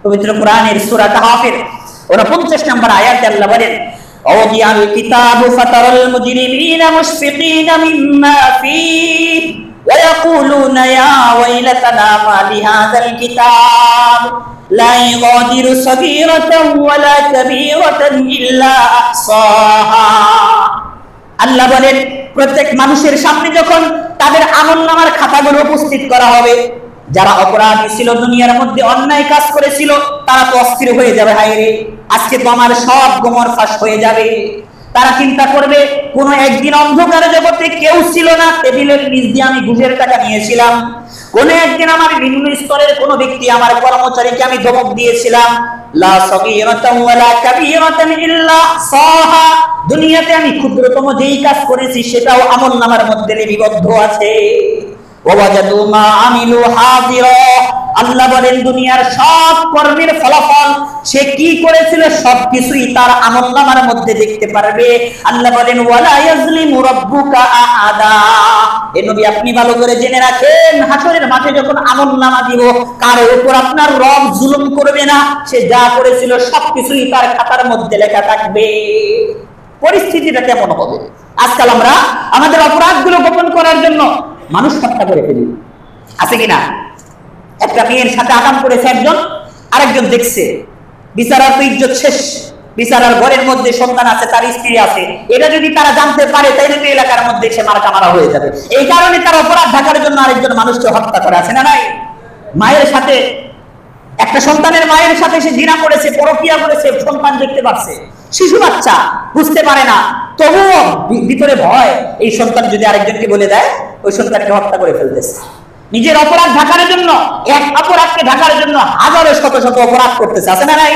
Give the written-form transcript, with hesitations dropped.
পবিত্র কোরআনের সূরা কাহফের 49 নম্বর আয়াতে আল্লাহ বলেন, ওয়াদিয়াল কিতাবু ফাতারাল মুজরিমিনা মুশফিকিনা মিম্মা ফীহি ওয়া ইয়াকুলুনা ইয়া ওয়াইলাতানা মা লিহাযাল কিতাব লা ইগাদিরু সাগীরাতান ওয়ালা কাবীরাতান ইল্লা আহসাহা। আল্লাহ বলেন, প্রত্যেক মানুষের সামনে যখন তাদের আমলনামার খাতাগুলো উপস্থিত করা হবে, যারা অপরাধী ছিল, দুনিয়ার মধ্যে অন্যায় কাজ করেছিল, তারা তো অস্থির হয়ে যাবে, হায় রে আজকে তো আমার সব গোমর ফাঁস হয়ে যাবে। তারা চিন্তা করবে, কোন একদিন অন্ধকার জগতে কেউ ছিল না, টেবিলের নিচ দিয়ে আমি ঘুষের টাকা নিয়েছিলাম। কোন একদিন আমার নিম্ন স্তরের কোন ব্যক্তি, আমার কর্মচারীকে আমি ধমক দিয়েছিলাম। লা সাগীরাতান ওয়ালা কাবীরাতান ইল্লা আহসাহা। দুনিয়াতে আমি ক্ষুদ্রতম যেই কাজ করেছি সেটাও আমলনামার মধ্যে লিপিবদ্ধ আছে। ওয়াজাদু মা আমিলু হাযিরা। আল্লাহ বলেন, দুনিয়ার সব কর্মের ফলাফল সে কি করেছিল সবকিছুই তার আমলনামার মধ্যে দেখতে পারবে। আল্লাহ বলেন, ওয়ালা ইয়াজলিমু রাব্বুকা আহাদা। এ নবী, আপনি ভালো করে জেনে রাখেন, হাসরের মাঠে যখন আমলনামা দিব, কারো উপর আপনার রব জুলুম করবে না। সে যা করেছিল সবকিছুই তার খাতার মধ্যে লেখা থাকবে। পরিস্থিতিটা কেমন হবে? আজকাল আমরা আমাদের অপরাধগুলো গোপন করার জন্য মানুষ হত্যা করে ফেলি, আছে কিনা? একটা মেয়ের সাথে আকাম করেছে একজন, আরেকজন দেখছে, বিচারার তো ইজ্জত শেষ। বিচারার ঘরের মধ্যে সন্তান আছে, তার স্ত্রী আছে, এটা যদি তারা জানতে পারে তাহলে তো এলাকার মধ্যে সে মারা কামারা হয়ে যাবে। এই কারণে তার অপরাধ ঢাকার জন্য আরেকজন মানুষকে হত্যা করে, আছে না নাই? মায়ের সাথে, একটা সন্তানের মায়ের সাথে সে জিনা করেছে, পরকিয়া করেছে, সন্তান দেখতে পাচ্ছে, শিশু বাচ্চা বুঝতে পারে না, তবুও ভিতরে ভয়, এই সন্তান যদি আরেকজনকে বলে দেয়, ওই সন্তানকে হত্যা করে ফেলতেছে। নিজের অপরাধ ঢাকার জন্য, এক অপরাধকে ঢাকার জন্য হাজারো শত শত অপরাধ করতেছে, আছে না নাই?